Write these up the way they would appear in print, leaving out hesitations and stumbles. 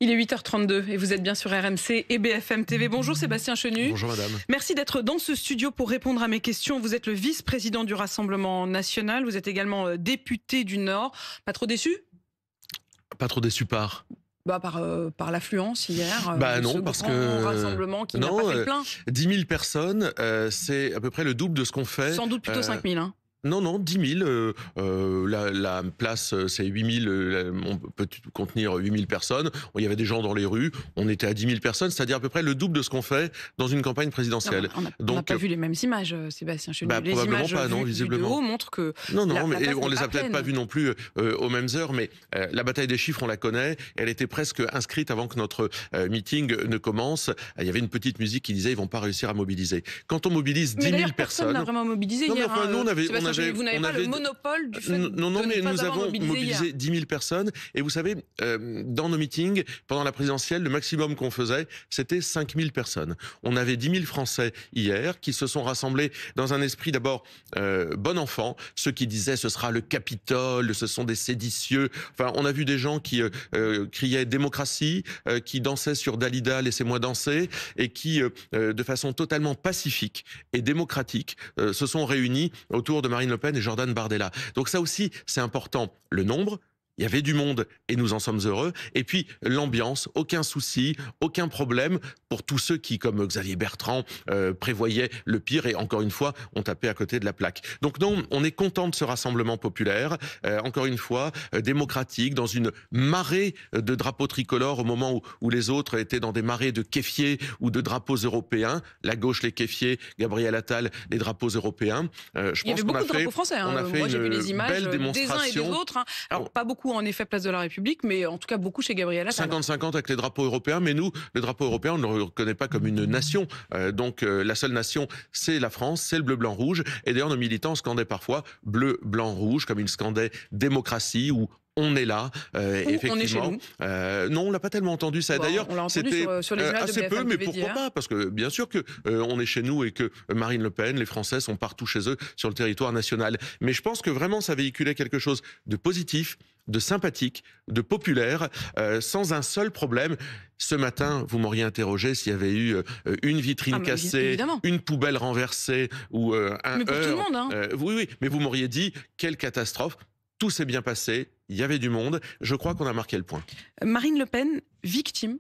Il est 8h32 et vous êtes bien sur RMC et BFM TV. Bonjour Sébastien Chenu. Bonjour madame. Merci d'être dans ce studio pour répondre à mes questions. Vous êtes le vice-président du Rassemblement National. Vous êtes également député du Nord. Pas trop déçu? Pas trop déçu par par l'affluence hier. Non, parce que rassemblement qui n'a pas fait le plein. 10 000 personnes, c'est à peu près le double de ce qu'on fait. Sans doute plutôt 5 000. Non, 10 000. La place, c'est 8 000. On peut contenir 8 000 personnes. Il y avait des gens dans les rues. On était à 10 000 personnes, c'est-à-dire à peu près le double de ce qu'on fait dans une campagne présidentielle. On n'a pas vu les mêmes images, Sébastien Chenu. Les probablement images pas, non, visiblement. Vues de haut montrent que non, mais on les a pleine. peut-être pas vues non plus aux mêmes heures. Mais la bataille des chiffres, on la connaît. Elle était presque inscrite avant que notre meeting ne commence. Il y avait une petite musique qui disait ils vont pas réussir à mobiliser. Quand on mobilise 10 000 personnes, personne n'a vraiment mobilisé hier. Nous, on avait vous n'avez pas le monopole du fait non, de mais ne pas nous avoir avons mobilisé 10 000 personnes. Et vous savez, dans nos meetings, pendant la présidentielle, le maximum qu'on faisait, c'était 5 000 personnes. On avait 10 000 Français hier qui se sont rassemblés dans un esprit d'abord bon enfant. Ceux qui disaient ce sera le Capitole, ce sont des séditieux. Enfin, on a vu des gens qui criaient démocratie, qui dansaient sur Dalida, laissez-moi danser, et qui, de façon totalement pacifique et démocratique, se sont réunis autour de Marine Le Pen et Jordan Bardella. Donc ça aussi, c'est important. Le nombre, il y avait du monde et nous en sommes heureux. Et puis l'ambiance, aucun souci, aucun problème pour tous ceux qui, comme Xavier Bertrand, prévoyaient le pire et encore une fois, ont tapé à côté de la plaque. Donc non, on est content de ce rassemblement populaire, encore une fois, démocratique, dans une marée de drapeaux tricolores au moment où les autres étaient dans des marées de kéfiers ou de drapeaux européens. La gauche, les kéfiers, Gabriel Attal, les drapeaux européens. Il y avait beaucoup de drapeaux français. Moi, j'ai vu les images des uns et des autres. Alors, pas beaucoup en effet place de la République, mais en tout cas beaucoup chez Gabriel Attal. 50-50 avec les drapeaux européens, mais nous, le drapeau européen, on ne le reconnaît pas comme une nation. Donc la seule nation, c'est la France, c'est le bleu, blanc, rouge. Et d'ailleurs, nos militants scandaient parfois bleu, blanc, rouge, comme ils scandaient démocratie ou on est là, effectivement. On est chez nous. Non, on l'a pas tellement entendu ça. D'ailleurs, c'était sur les images assez de peu, BFM mais TV pourquoi pas? Parce que bien sûr que on est chez nous et que Marine Le Pen, les Français sont partout chez eux sur le territoire national. Mais je pense que vraiment ça véhiculait quelque chose de positif, de sympathique, de populaire, sans un seul problème. Ce matin, vous m'auriez interrogé s'il y avait eu une vitrine cassée, évidemment. une poubelle renversée ou un mais pour heurt. Tout le monde, oui, mais vous m'auriez dit quelle catastrophe. Tout s'est bien passé, il y avait du monde. Je crois qu'on a marqué le point. Marine Le Pen, victime?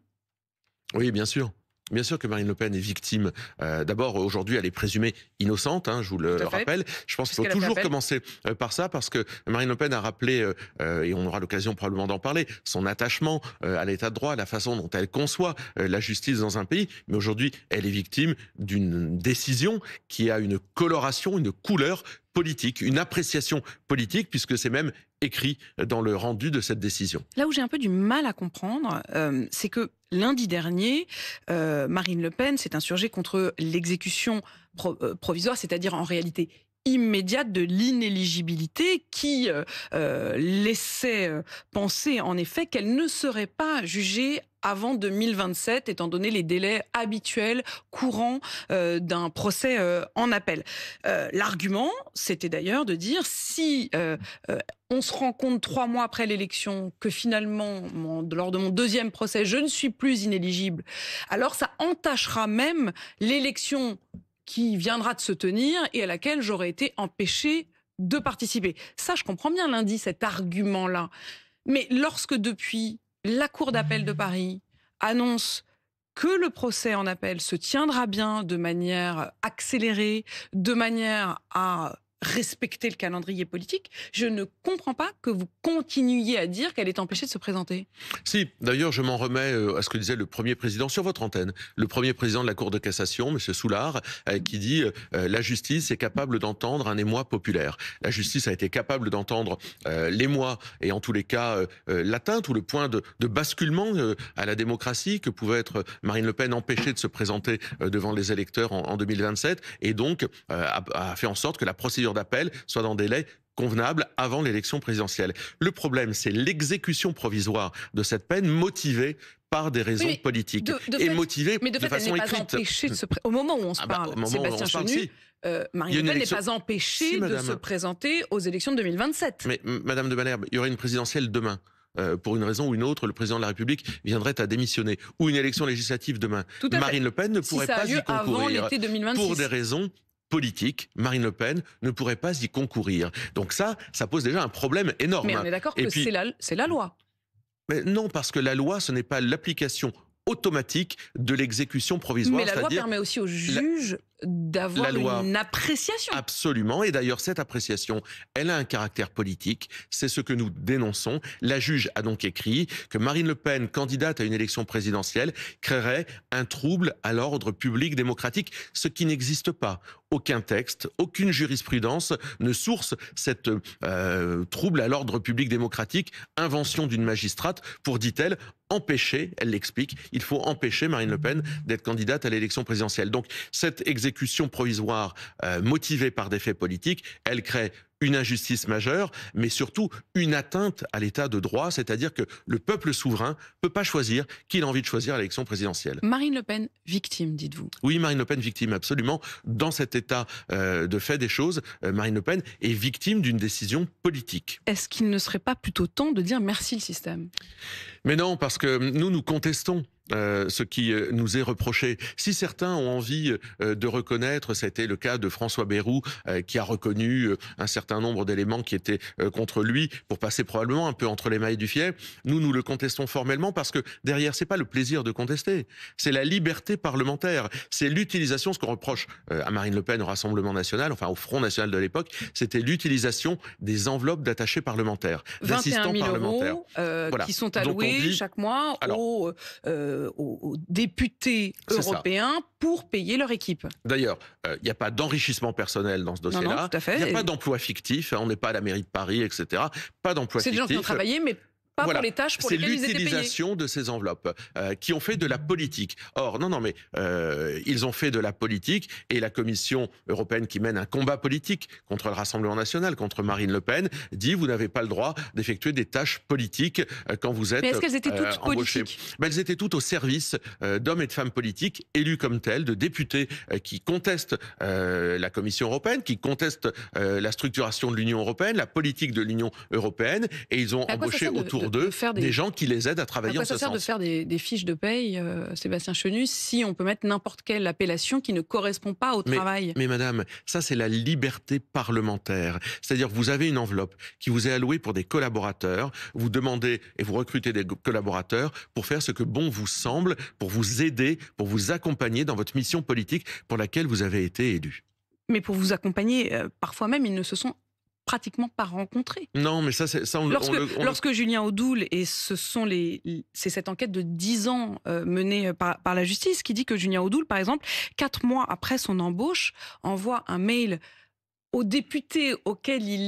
Oui, bien sûr. Bien sûr que Marine Le Pen est victime. D'abord, aujourd'hui, elle est présumée innocente, je vous le rappelle. Je pense qu'il faut toujours commencer par ça, parce que Marine Le Pen a rappelé, et on aura l'occasion probablement d'en parler, son attachement à l'état de droit, à la façon dont elle conçoit la justice dans un pays. Mais aujourd'hui, elle est victime d'une décision qui a une coloration, une couleur politique, une appréciation politique, puisque c'est même écrit dans le rendu de cette décision. Là où j'ai un peu du mal à comprendre, c'est que lundi dernier, Marine Le Pen s'est insurgée contre l'exécution provisoire, c'est-à-dire en réalité immédiate de l'inéligibilité qui laissait penser en effet qu'elle ne serait pas jugée avant 2027, étant donné les délais habituels, courants d'un procès en appel. L'argument, c'était d'ailleurs de dire si on se rend compte 3 mois après l'élection que finalement, lors de mon deuxième procès, je ne suis plus inéligible, alors ça entachera même l'élection qui viendra de se tenir et à laquelle j'aurais été empêché de participer. Ça, je comprends bien lundi, cet argument-là. Mais lorsque depuis la Cour d'appel de Paris annonce que le procès en appel se tiendra bien de manière accélérée, de manière à respecter le calendrier politique, je ne comprends pas que vous continuiez à dire qu'elle est empêchée de se présenter. Si, d'ailleurs, je m'en remets à ce que disait le premier président sur votre antenne, le premier président de la Cour de cassation, M. Soulard, qui dit la justice est capable d'entendre un émoi populaire. La justice a été capable d'entendre l'émoi et en tous les cas l'atteinte ou le point de basculement à la démocratie que pouvait être Marine Le Pen empêchée de se présenter devant les électeurs en 2027 et donc a fait en sorte que la procédure d'appel soit dans des délais convenable avant l'élection présidentielle. Le problème, c'est l'exécution provisoire de cette peine motivée par des raisons politiques et motivée de façon écrite. Au moment où on se parle, Sébastien Chenu, Marine Le Pen n'est pas empêchée de se présenter aux élections de 2027. Mais Madame de Malherbe, il y aura une présidentielle demain. pour une raison ou une autre, le président de la République viendrait à démissionner, ou une élection législative demain, Marine Le Pen ne pourrait pas y concourir pour des raisons politiques. Marine Le Pen ne pourrait pas y concourir. Donc ça pose déjà un problème énorme. Mais on est d'accord que c'est la loi. Mais non, parce que la loi, ce n'est pas l'application automatique de l'exécution provisoire. Mais la loi permet aussi aux juges d'avoir une appréciation. Absolument. Et d'ailleurs, cette appréciation, elle a un caractère politique. C'est ce que nous dénonçons. La juge a donc écrit que Marine Le Pen, candidate à une élection présidentielle, créerait un trouble à l'ordre public démocratique, ce qui n'existe pas. Aucun texte, aucune jurisprudence ne source cette trouble à l'ordre public démocratique, invention d'une magistrate pour, dit-elle, empêcher, elle l'explique, il faut empêcher Marine Le Pen d'être candidate à l'élection présidentielle. Donc cette exécution provisoire motivée par des faits politiques, elle crée une injustice majeure, mais surtout une atteinte à l'état de droit, c'est-à-dire que le peuple souverain ne peut pas choisir qui il a envie de choisir à l'élection présidentielle. Marine Le Pen, victime, dites-vous? Oui, Marine Le Pen, victime, absolument. Dans cet état de fait des choses, Marine Le Pen est victime d'une décision politique. Est-ce qu'il ne serait pas plutôt temps de dire merci le système? Mais non, parce que nous contestons ce qui nous est reproché. Si certains ont envie de reconnaître, c'était le cas de François Bayrou, qui a reconnu un certain nombre d'éléments qui étaient contre lui, pour passer probablement un peu entre les mailles du filet, nous le contestons formellement parce que derrière, c'est pas le plaisir de contester, c'est la liberté parlementaire, c'est l'utilisation, ce qu'on reproche à Marine Le Pen au Rassemblement national, enfin au Front national de l'époque, c'était l'utilisation des enveloppes d'attachés parlementaires, d'assistants parlementaires. 21 000 € qui sont alloués chaque mois aux députés européens pour payer leur équipe. D'ailleurs, il n'y a pas d'enrichissement personnel dans ce dossier-là. Il n'y a pas d'emploi fictif. On n'est pas à la mairie de Paris, etc. Pas d'emploi fictif. C'est des gens qui ont travaillé, mais pas pour les tâches pour lesquelles ils étaient payés. C'est l'utilisation de ces enveloppes qui ont fait de la politique. Or, mais ils ont fait de la politique et la Commission européenne qui mène un combat politique contre le Rassemblement national, contre Marine Le Pen, dit vous n'avez pas le droit d'effectuer des tâches politiques quand vous êtes est-ce qu'elles étaient toutes politiques? Elles étaient toutes au service d'hommes et de femmes politiques élus comme tels, de députés qui contestent la Commission européenne, qui contestent la structuration de l'Union européenne, la politique de l'Union européenne, et ils ont embauché autour d'eux des gens qui les aident à travailler en ce sens. Ça sert de faire des fiches de paye, Sébastien Chenu, si on peut mettre n'importe quelle appellation qui ne correspond pas au travail? Mais madame, ça c'est la liberté parlementaire. C'est-à-dire vous avez une enveloppe qui vous est allouée pour des collaborateurs, vous demandez et vous recrutez des collaborateurs pour faire ce que bon vous semble, pour vous aider, pour vous accompagner dans votre mission politique pour laquelle vous avez été élu. Mais pour vous accompagner, parfois même, ils ne se sont pratiquement pas rencontrés. Non, mais lorsque Julien Audoul, et c'est cette enquête de 10 ans menée par la justice qui dit que Julien Audoul, par exemple, 4 mois après son embauche, envoie un mail au député auprès duquel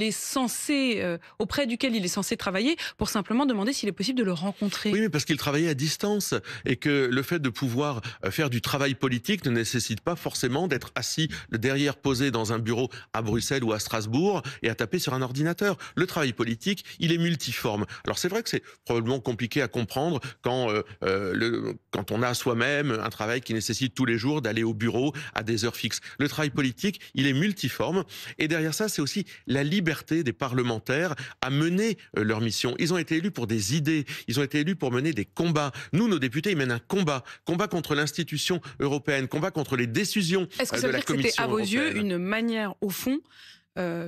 il est censé travailler pour simplement demander s'il est possible de le rencontrer. Oui, mais parce qu'il travaillait à distance et que le fait de pouvoir faire du travail politique ne nécessite pas forcément d'être assis derrière, posé dans un bureau à Bruxelles ou à Strasbourg et à taper sur un ordinateur. Le travail politique, il est multiforme. Alors c'est vrai que c'est probablement compliqué à comprendre quand on a soi-même un travail qui nécessite tous les jours d'aller au bureau à des heures fixes. Le travail politique, il est multiforme. Et derrière ça, c'est aussi la liberté des parlementaires à mener leur mission. Ils ont été élus pour des idées, ils ont été élus pour mener des combats. Nous, nos députés, ils mènent un combat contre l'institution européenne, combat contre les décisions de la Commission européenne. Est-ce que ça veut dire que c'était, à vos yeux, une manière, au fond,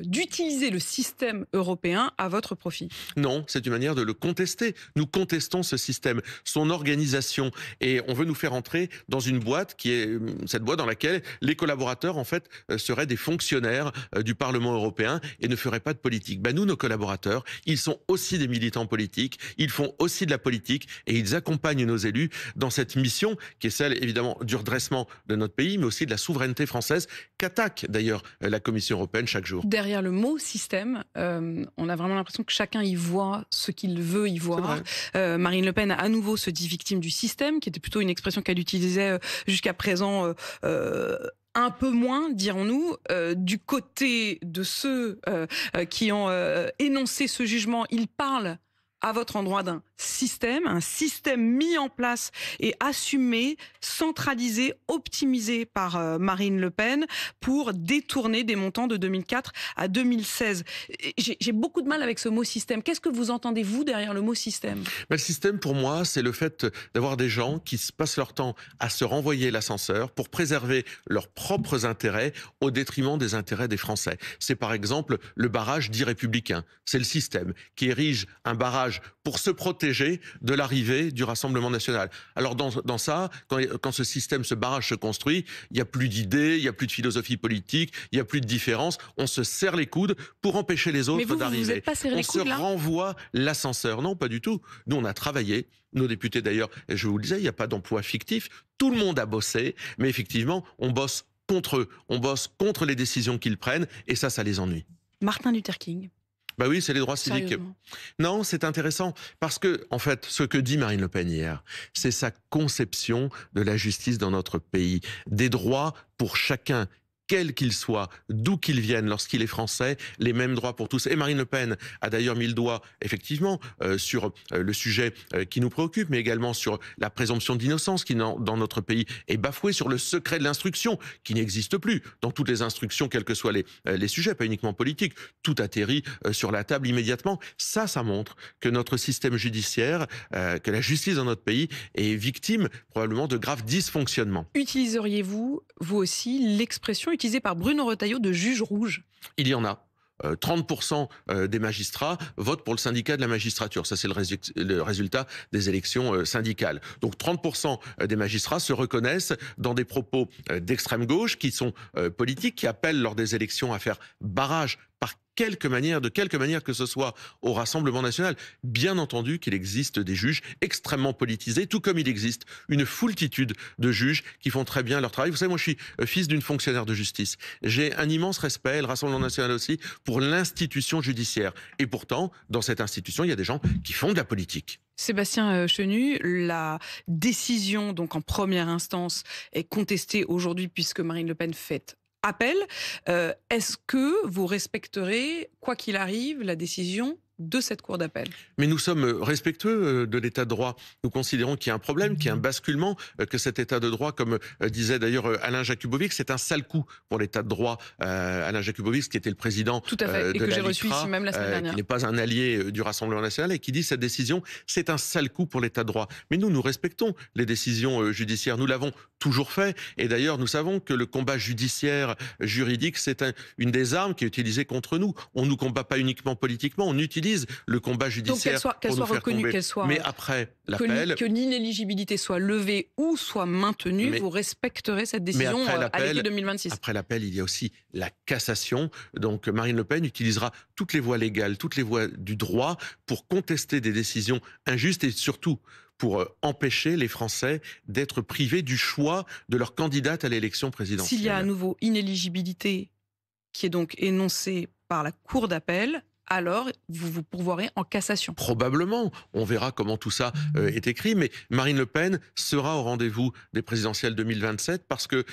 d'utiliser le système européen à votre profit? Non, c'est une manière de le contester. Nous contestons ce système, son organisation, et on veut nous faire entrer dans une boîte qui est cette boîte dans laquelle les collaborateurs en fait seraient des fonctionnaires du Parlement européen et ne feraient pas de politique. Nous, nos collaborateurs, ils sont aussi des militants politiques, ils font aussi de la politique et ils accompagnent nos élus dans cette mission qui est celle évidemment du redressement de notre pays, mais aussi de la souveraineté française qu'attaque d'ailleurs la Commission européenne chaque jour. Derrière le mot système, on a vraiment l'impression que chacun y voit ce qu'il veut y voir. Marine Le Pen, à nouveau, se dit victime du système, qui était plutôt une expression qu'elle utilisait jusqu'à présent un peu moins, dirons-nous, du côté de ceux qui ont énoncé ce jugement. Il parle à votre endroit d'un un système mis en place et assumé, centralisé, optimisé par Marine Le Pen pour détourner des montants de 2004 à 2016. J'ai beaucoup de mal avec ce mot système. Qu'est-ce que vous entendez, vous, derrière le mot système? Le système, pour moi, c'est le fait d'avoir des gens qui passent leur temps à se renvoyer l'ascenseur pour préserver leurs propres intérêts au détriment des intérêts des Français. C'est par exemple le barrage dit républicain. C'est le système qui érige un barrage pour se protéger de l'arrivée du Rassemblement national. Alors dans ça, quand ce barrage se construit, il n'y a plus d'idées, il n'y a plus de philosophie politique, il n'y a plus de différence. On se serre les coudes pour empêcher les autres d'arriver. Vous n'êtes pas serré les coudes, là ? On se renvoie l'ascenseur. Non, pas du tout. Nous, on a travaillé. Nos députés, d'ailleurs, je vous le disais, il n'y a pas d'emploi fictif. Tout le monde a bossé. Mais effectivement, on bosse contre eux. On bosse contre les décisions qu'ils prennent. Et ça les ennuie. Martin Luther King. Bah oui, c'est les droits civiques. Non, c'est intéressant parce que, en fait, ce que dit Marine Le Pen hier, c'est sa conception de la justice dans notre pays. Des droits pour chacun, quel qu'il soit, d'où qu'il vienne, lorsqu'il est français, les mêmes droits pour tous. Et Marine Le Pen a d'ailleurs mis le doigt, effectivement, sur le sujet qui nous préoccupe, mais également sur la présomption d'innocence qui, dans notre pays, est bafouée, sur le secret de l'instruction, qui n'existe plus dans toutes les instructions, quels que soient les sujets, pas uniquement politiques. Tout atterrit sur la table immédiatement. Ça montre que notre système judiciaire, que la justice dans notre pays est victime, probablement, de graves dysfonctionnements. Utiliseriez-vous, vous aussi, l'expression utilisé par Bruno Retailleau de juge rouge? Il y en a. 30% des magistrats votent pour le syndicat de la magistrature. Ça, c'est le résultat des élections syndicales. Donc 30% des magistrats se reconnaissent dans des propos d'extrême gauche qui sont politiques, qui appellent lors des élections à faire barrage par de quelque manière que ce soit au Rassemblement national. Bien entendu qu'il existe des juges extrêmement politisés, tout comme il existe une foultitude de juges qui font très bien leur travail. Vous savez, moi je suis fils d'une fonctionnaire de justice. J'ai un immense respect, le Rassemblement national aussi, pour l'institution judiciaire. Et pourtant, dans cette institution, il y a des gens qui font de la politique. Sébastien Chenu, la décision donc en première instance est contestée aujourd'hui puisque Marine Le Pen fait appel. Est-ce que vous respecterez, quoi qu'il arrive, la décision de cette cour d'appel? Mais nous sommes respectueux de l'état de droit. Nous considérons qu'il y a un problème, qu'il y a un basculement, que cet état de droit, comme disait d'ailleurs Alain Jakubowicz, c'est un sale coup pour l'état de droit. Alain Jakubowicz, qui était le président Tout à fait, et que j'ai reçu ici même la semaine dernière, qui n'est pas un allié du Rassemblement national et qui dit cette décision, c'est un sale coup pour l'état de droit. Mais nous respectons les décisions judiciaires. Nous l'avons toujours fait. Et d'ailleurs, nous savons que le combat judiciaire, juridique, c'est une des armes qui est utilisée contre nous. On ne nous combat pas uniquement politiquement, on utilise le combat judiciaire. Donc qu'elle soit reconnue, qu'elle soit... Mais après l'appel... Que l'inéligibilité soit levée ou soit maintenue, vous respecterez cette décision à l'été 2026. Après l'appel, il y a aussi la cassation. Donc Marine Le Pen utilisera toutes les voies légales, toutes les voies du droit pour contester des décisions injustes et surtout pour empêcher les Français d'être privés du choix de leur candidate à l'élection présidentielle. S'il y a à nouveau inéligibilité qui est donc énoncée par la Cour d'appel, alors vous vous pourvoirez en cassation. Probablement. On verra comment tout ça est écrit. Mais Marine Le Pen sera au rendez-vous des présidentielles 2027 parce que,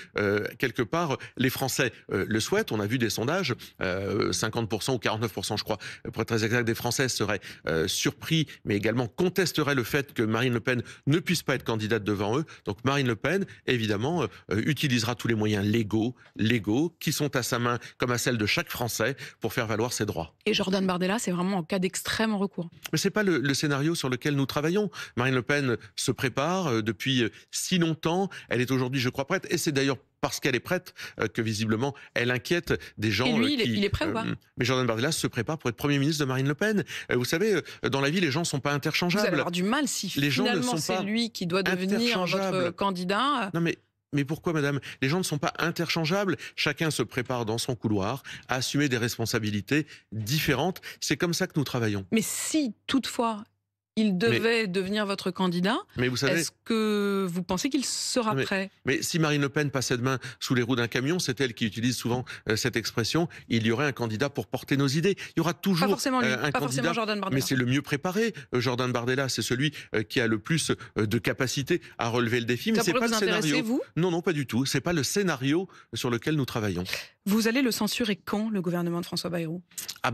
quelque part, les Français le souhaitent. On a vu des sondages, 50% ou 49%, je crois, pour être très exact, des Français seraient surpris, mais également contesteraient le fait que Marine Le Pen ne puisse pas être candidate devant eux. Donc Marine Le Pen, évidemment, utilisera tous les moyens légaux qui sont à sa main, comme à celle de chaque Français, pour faire valoir ses droits. Et Jordan Bardella, c'est vraiment en cas d'extrême recours. Mais c'est pas le scénario sur lequel nous travaillons. Marine Le Pen se prépare depuis si longtemps. Elle est aujourd'hui, je crois, prête. Et c'est d'ailleurs parce qu'elle est prête que visiblement elle inquiète des gens. Et lui, il est prêt ou pas? Mais Jordan Bardella se prépare pour être Premier ministre de Marine Le Pen. Vous savez, dans la vie, les gens sont pas interchangeables. Vous allez avoir du mal si les finalement c'est lui qui doit devenir votre candidat. Non mais pourquoi, madame? Les gens ne sont pas interchangeables. Chacun se prépare dans son couloir à assumer des responsabilités différentes. C'est comme ça que nous travaillons. Mais si, toutefois, il devait devenir votre candidat, est-ce que vous pensez qu'il sera prêt? Mais si Marine Le Pen passait demain sous les roues d'un camion, c'est elle qui utilise souvent cette expression, il y aurait un candidat pour porter nos idées. Il y aura toujours un candidat, forcément Jordan Bardella. Mais c'est le mieux préparé. Jordan Bardella, c'est celui qui a le plus de capacité à relever le défi. Mais c'est pas le scénario. Vous non, pas du tout. C'est pas le scénario sur lequel nous travaillons. Vous allez le censurer quand, le gouvernement de François Bayrou?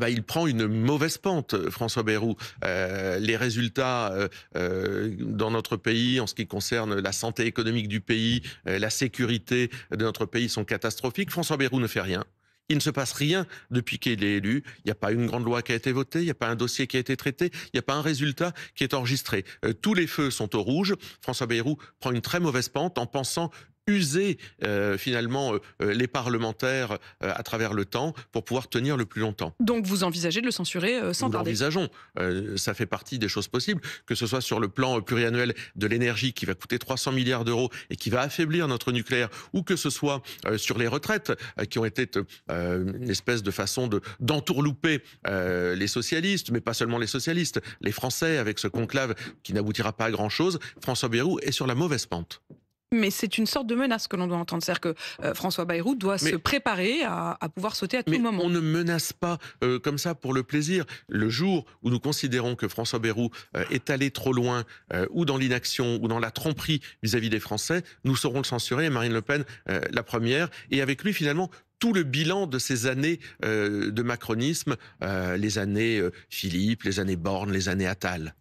Il prend une mauvaise pente, François Bayrou. Les résultats résultats dans notre pays en ce qui concerne la santé économique du pays, la sécurité de notre pays sont catastrophiques. François Bayrou ne fait rien. Il ne se passe rien depuis qu'il est élu. Il n'y a pas une grande loi qui a été votée, il n'y a pas un dossier qui a été traité, il n'y a pas un résultat qui est enregistré. Tous les feux sont au rouge. François Bayrou prend une très mauvaise pente en pensant user finalement les parlementaires à travers le temps pour pouvoir tenir le plus longtemps. Donc vous envisagez de le censurer sans Nous tarder? l'envisageons. Ça fait partie des choses possibles, que ce soit sur le plan pluriannuel de l'énergie qui va coûter 300 milliards d'euros et qui va affaiblir notre nucléaire, ou que ce soit sur les retraites qui ont été une espèce de façon d'entourlouper les socialistes, mais pas seulement les socialistes, les Français avec ce conclave qui n'aboutira pas à grand-chose. François Bayrou est sur la mauvaise pente. Mais c'est une sorte de menace que l'on doit entendre. C'est-à-dire que François Bayrou doit se préparer à pouvoir sauter à tout moment. On ne menace pas comme ça pour le plaisir. Le jour où nous considérons que François Bayrou est allé trop loin, ou dans l'inaction, ou dans la tromperie vis-à-vis des Français, nous saurons le censurer, et Marine Le Pen la première. Et avec lui, finalement, tout le bilan de ces années de macronisme, les années Philippe, les années Borne, les années Attal.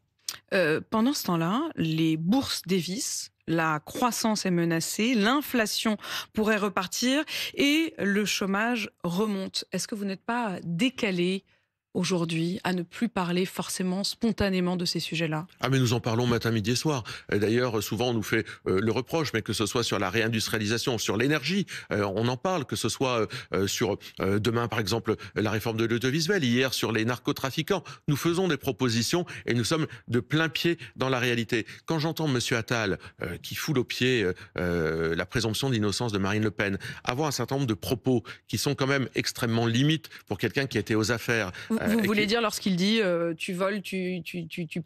Pendant ce temps-là, les bourses dévissent, la croissance est menacée, l'inflation pourrait repartir et le chômage remonte. Est-ce que vous n'êtes pas décalé aujourd'hui à ne plus parler forcément spontanément de ces sujets-là? Ah, mais nous en parlons matin, midi et soir. D'ailleurs, souvent on nous fait le reproche, mais que ce soit sur la réindustrialisation, sur l'énergie, on en parle, que ce soit sur demain par exemple la réforme de l'audiovisuel, hier sur les narcotrafiquants. Nous faisons des propositions et nous sommes de plein pied dans la réalité. Quand j'entends Monsieur Attal qui foule aux pieds la présomption d'innocence de Marine Le Pen, avoir un certain nombre de propos qui sont quand même extrêmement limites pour quelqu'un qui était aux affaires. Vous voulez dire lorsqu'il dit tu voles, tu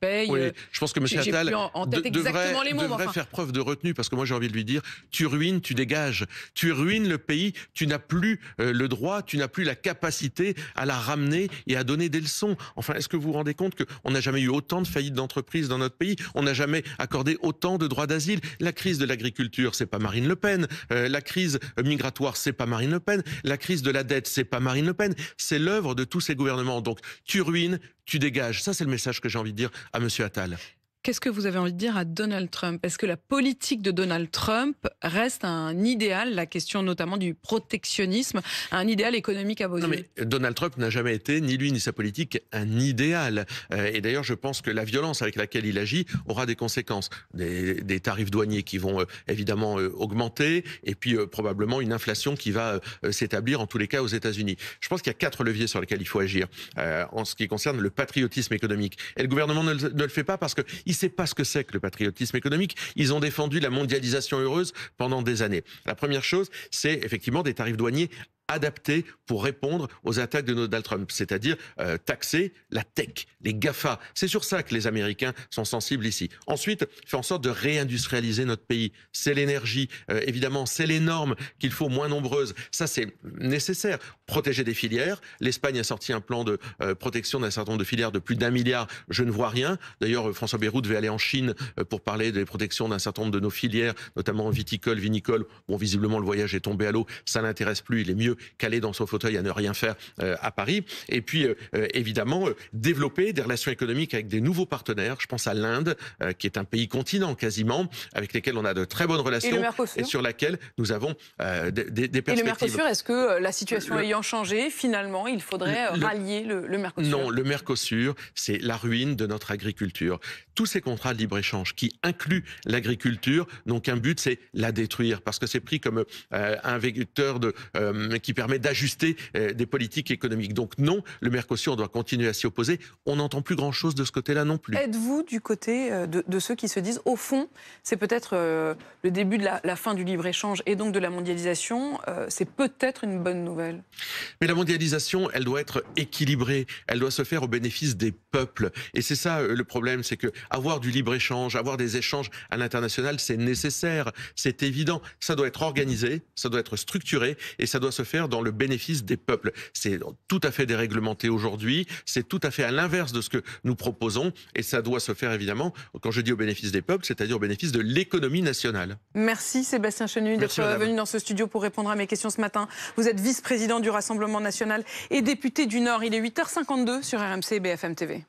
payes? Oui, je pense que M. Attal devrait faire preuve de retenue, parce que moi j'ai envie de lui dire, tu ruines, tu dégages, tu ruines le pays, tu n'as plus le droit, tu n'as plus la capacité à la ramener et à donner des leçons. Enfin, est-ce que vous vous rendez compte qu'on n'a jamais eu autant de faillites d'entreprises dans notre pays? On n'a jamais accordé autant de droits d'asile. La crise de l'agriculture, c'est pas Marine Le Pen. La crise migratoire, c'est pas Marine Le Pen. La crise de la dette, c'est pas Marine Le Pen. C'est l'œuvre de tous ces gouvernements. Donc, tu ruines, tu dégages. Ça, c'est le message que j'ai envie de dire à M. Attal. Qu'est-ce que vous avez envie de dire à Donald Trump? Est-ce que la politique de Donald Trump reste un idéal, la question notamment du protectionnisme, un idéal économique à vos yeux? Non, mais Donald Trump n'a jamais été, ni lui ni sa politique, un idéal. Et d'ailleurs, je pense que la violence avec laquelle il agit aura des conséquences. Des tarifs douaniers qui vont évidemment augmenter, et puis probablement une inflation qui va s'établir, en tous les cas, aux États-Unis. Je pense qu'il y a 4 leviers sur lesquels il faut agir en ce qui concerne le patriotisme économique. Et le gouvernement ne le fait pas parce qu'il ne sait pas ce que c'est que le patriotisme économique. Ils ont défendu la mondialisation heureuse pendant des années. La première chose, c'est effectivement des tarifs douaniers adaptés pour répondre aux attaques de Donald Trump, c'est-à-dire taxer la tech, les GAFA. C'est sur ça que les Américains sont sensibles ici. Ensuite, faire en sorte de réindustrialiser notre pays. C'est l'énergie, évidemment, c'est les normes qu'il faut moins nombreuses. Ça, c'est nécessaire. Protéger des filières. L'Espagne a sorti un plan de protection d'un certain nombre de filières de plus d'1 milliard. Je ne vois rien. D'ailleurs, François Bayrou devait aller en Chine pour parler des protections d'un certain nombre de nos filières, notamment viticoles, vinicoles. Bon, visiblement, le voyage est tombé à l'eau. Ça l'intéresse plus. Il est mieux calé dans son fauteuil à ne rien faire à Paris. Et puis, évidemment, développer des relations économiques avec des nouveaux partenaires. Je pense à l'Inde, qui est un pays continent quasiment, avec lesquels on a de très bonnes relations et sur laquelle nous avons des perspectives. Et le Mercosur, est-ce que la situation ayant changé, finalement, il faudrait rallier le Mercosur? Non, le Mercosur, c'est la ruine de notre agriculture. Tous ces contrats de libre-échange qui incluent l'agriculture n'ont qu'un but, c'est la détruire, parce que c'est pris comme un vecteur qui permet d'ajuster des politiques économiques. Donc non, le Mercosur doit continuer à s'y opposer. On n'entend plus grand-chose de ce côté-là non plus. Êtes-vous du côté de ceux qui se disent, au fond, c'est peut-être le début de la fin du libre-échange et donc de la mondialisation, c'est peut-être une bonne nouvelle? Mais la mondialisation, elle doit être équilibrée. Elle doit se faire au bénéfice des peuples. Et c'est ça le problème, c'est que avoir du libre-échange, avoir des échanges à l'international, c'est nécessaire, c'est évident. Ça doit être organisé, ça doit être structuré et ça doit se faire dans le bénéfice des peuples. C'est tout à fait déréglementé aujourd'hui, c'est tout à fait à l'inverse de ce que nous proposons et ça doit se faire évidemment, quand je dis au bénéfice des peuples, c'est-à-dire au bénéfice de l'économie nationale. Merci Sébastien Chenu d'être venu dans ce studio pour répondre à mes questions ce matin. Vous êtes vice-président du Rassemblement national et député du Nord. Il est 8h52 sur RMC et BFM TV.